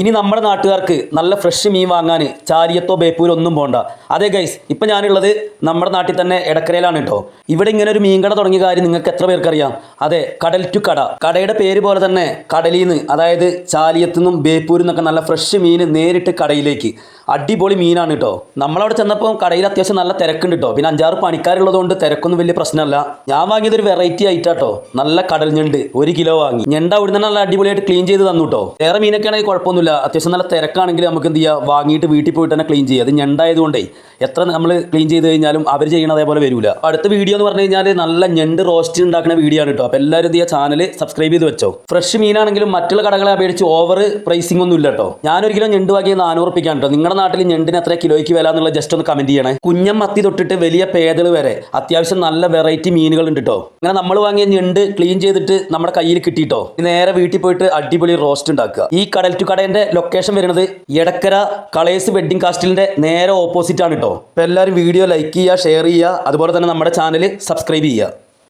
ഇനി നമ്മുടെ നാട്ടുകാർക്ക് നല്ല ഫ്രഷ് മീൻ വാങ്ങാൻ ചാലിയത്തോ ബേപ്പൂരോ ഒന്നും പോകണ്ട. അതെ ഗൈസ്, ഇപ്പം ഞാനുള്ളത് നമ്മുടെ നാട്ടിൽ തന്നെ എടക്കരയിലാണ് കേട്ടോ. ഇവിടെ ഇങ്ങനെ ഒരു മീൻ കട തുടങ്ങിയ കാര്യം നിങ്ങൾക്ക് എത്ര പേർക്കറിയാം? അതെ, കടൽ ടു കട. കടയുടെ പേര് പോലെ തന്നെ കടലിൽ നിന്ന്, അതായത് ചാലിയത്തു നിന്നും ബേപ്പൂരിൽ നിന്നൊക്കെ നല്ല ഫ്രഷ് മീൻ നേരിട്ട് കടയിലേക്ക്. അടിപൊളി മീനാണ് കേട്ടോ. നമ്മളവിടെ ചെന്നപ്പോൾ കടയിൽ അത്യാവശ്യം നല്ല തിരക്കുണ്ട് കേട്ടോ. പിന്നെ 5-6 പണിക്കാരുള്ളതുകൊണ്ട് തിരക്കൊന്നും വലിയ പ്രശ്നമല്ല. ഞാൻ വാങ്ങിയത് ഒരു വെറൈറ്റി ആയിട്ടാട്ടോ. നല്ല കടൽ ഞണ്ട് 1 കിലോ വാങ്ങി. ഞണ്ട് അവിടെ നിന്ന് നല്ല അടിപൊളിയായിട്ട് ക്ലീൻ ചെയ്ത് തന്നു കേട്ടോ. വേറെ മീനൊക്കെ ആണെങ്കിൽ കുഴപ്പമൊന്നുമില്ല. അത്യാവശ്യം നല്ല തിരക്കാണെങ്കിൽ നമുക്ക് എന്ത് ചെയ്യുക, വാങ്ങിയിട്ട് വീട്ടിൽ പോയിട്ട് തന്നെ ക്ലീൻ ചെയ്യുക. അത് ഞണ്ടായതുകൊണ്ടേ എത്ര നമ്മൾ ക്ലീൻ ചെയ്ത് കഴിഞ്ഞാലും അവർ ചെയ്യണ അതേപോലെ വരില്ല. അടുത്ത വീഡിയോ എന്ന് പറഞ്ഞു കഴിഞ്ഞാൽ നല്ല ഞണ്ട് റോസ്റ്റ് ഉണ്ടാക്കുന്ന വീഡിയോ ആണ് കേട്ടോ. അപ്പോൾ എല്ലാവരും എന്ത് ചെയ്യുക, ചാനൽ സബ്സ്ക്രൈബ് ചെയ്ത് വെച്ചോ. ഫ്രഷ് മീനാണെങ്കിലും മറ്റുള്ള കടകളെ അപേക്ഷിച്ച് ഓവർ പ്രൈസിംഗ് ഒന്നും ഇല്ല കേട്ടോ. ഞാനൊരു കിലോ ഞണ്ട് വാങ്ങിയത് 400 രൂപയ്ക്കാണ് കേട്ടോ. നിങ്ങളുടെ നാട്ടിൽ ഞണ്ടിന് എത്ര കിലോയ്ക്ക് വില എന്നുള്ള ജസ്റ്റ് ഒന്ന് കമന്റ് ചെയ്യണേ. കുഞ്ഞം മത്തി തൊട്ടിട്ട് വലിയ പേതൽ വരെ അത്യാവശ്യം നല്ല വെറൈറ്റി മീനുകൾ ഉണ്ട് കേട്ടോ. അങ്ങനെ നമ്മൾ വാങ്ങിയ ഞണ്ട് ക്ലീൻ ചെയ്തിട്ട് നമ്മുടെ കയ്യിൽ കിട്ടിയിട്ടോ. നേരെ വീട്ടിൽ പോയിട്ട് അടിപൊളി റോസ്റ്റ് ഉണ്ടാക്കുക. ഈ കടൽ ടു കടേന്റെ ലൊക്കേഷൻ വരുന്നത് എടക്കര കളേഴ്സ് വെഡ്ഡിംഗ് കാസ്റ്റിലിന്റെ നേരെ ഓപ്പോസിറ്റ് ആണ് കേട്ടോ. അപ്പോൾ എല്ലാവരും വീഡിയോ ലൈക്ക് ചെയ്യുക, ഷെയർ ചെയ്യുക, അതുപോലെ തന്നെ നമ്മുടെ ചാനൽ സബ്സ്ക്രൈബ് ചെയ്യുക.